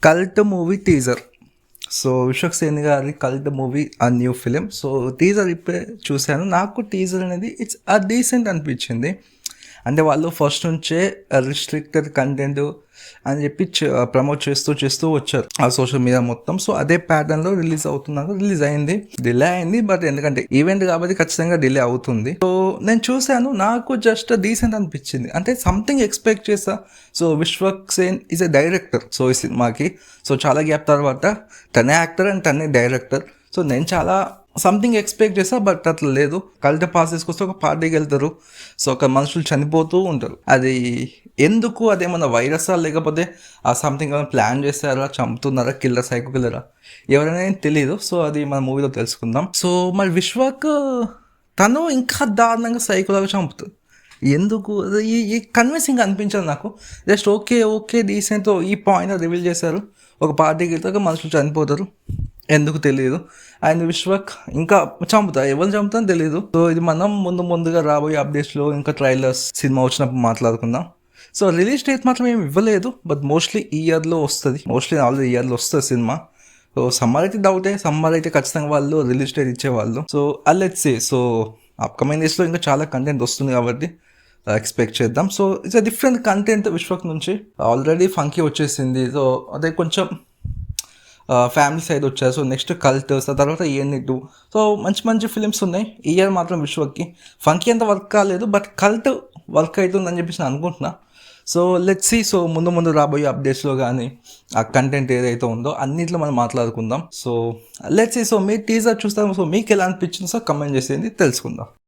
Cult movie teaser. So Vishwak Sen గారి cult movie ఆ new film. So teaser ఇప్పుడే చూశాను. నాకు టీజర్ అనేది ఇట్స్ డీసెంట్ అనిపించింది. అంటే వాళ్ళు ఫస్ట్ నుంచే రిస్ట్రిక్టెడ్ కంటెంట్ అని చెప్పి ప్రమోట్ చేస్తూ వచ్చారు ఆ సోషల్ మీడియా మొత్తం. సో అదే ప్యాటర్న్లో రిలీజ్ అవుతున్నారు. రిలీజ్ అయింది, డిలే అయింది, బట్ ఎందుకంటే ఈవెంట్ కాబట్టి ఖచ్చితంగా డిలే అవుతుంది. సో నేను చూశాను, నాకు జస్ట్ డీసెంట్ అనిపించింది. అంటే సంథింగ్ ఎక్స్పెక్ట్ చేస్తా. So Vishwak Sen is a director so ఈ సినిమాకి. సో చాలా గ్యాప్ తర్వాత తనే యాక్టర్ అండ్ తనే డైరెక్టర్. సో నేను చాలా సంథింగ్ ఎక్స్పెక్ట్ చేస్తా, బట్ అట్లా లేదు. కల్ట్ పాస్ తీసుకొస్తే ఒక పార్టీకి వెళ్తారు. సో ఒక మనుషులు చనిపోతూ ఉంటారు. అది ఎందుకు, అదేమన్నా వైరసా లేకపోతే ఆ సంథింగ్ ఏమైనా ప్లాన్ చేస్తారా, చంపుతున్నారా, కిల్లర్, సైకో కిల్లరా, ఎవరైనా తెలియదు. సో అది మన మూవీలో తెలుసుకుందాం. సో మరి విశ్వక్ తను ఇంకా దారుణంగా సైకోలాగా చంపుతుంది. ఎందుకు ఈ కన్విన్సింగ్ అనిపించదు నాకు. జస్ట్ ఓకే డీసెంట్ ఈ పాయింట్ రివీల్ చేశారు. ఒక పార్టీకి వెళ్తే మనుషులు చనిపోతారు, ఎందుకు తెలియదు. అండ్ విశ్వక్ ఇంకా చంపుతారు, ఎవరు చంపుతారని తెలియదు. సో ఇది మనం ముందుగా రాబోయే అప్డేట్స్లో ఇంకా ట్రైలర్స్ సినిమా వచ్చినప్పుడు మాట్లాడుకుందాం. సో రిలీజ్ డేట్ మాత్రం ఏమి ఇవ్వలేదు, బట్ మోస్ట్లీ ఈ ఇయర్లో వస్తుంది. ఆల్రెడీ ఈ ఇయర్లో వస్తుంది సినిమా. సో సమ్మర్ అయితే డౌటే, సమ్మర్ అయితే ఖచ్చితంగా వాళ్ళు రిలీజ్ డేట్ ఇచ్చేవాళ్ళు. So let's see. So upcoming డేస్లో ఇంకా చాలా కంటెంట్ వస్తుంది కాబట్టి ఎక్స్పెక్ట్ చేద్దాం. So it's different content Vishwak నుంచి. ఆల్రెడీ ఫంకీ వచ్చేసింది. సో అదే కొంచెం ఫ్యామిలీ సైడ్ వచ్చారు. సో నెక్స్ట్ కల్ట్, తర్వాత EN2. సో మంచి ఫిలిమ్స్ ఉన్నాయి ఈ ఇయర్ మాత్రం విశ్వక్కి. ఫంకీ అంత వర్క్ కాలేదు, బట్ కల్ట్ వర్క్ అవుతుందని చెప్పేసి నేను అనుకుంటున్నా. So let's see. సో ముందు రాబోయే అప్డేట్స్లో కానీ ఆ కంటెంట్ ఏదైతే ఉందో అన్నింటిలో మనం మాట్లాడుకుందాం. So let's see. సో మీరు టీజర్ చూస్తారు, సో మీకు ఎలా అనిపించింది సార్ కమెంట్ చేసేది తెలుసుకుందాం.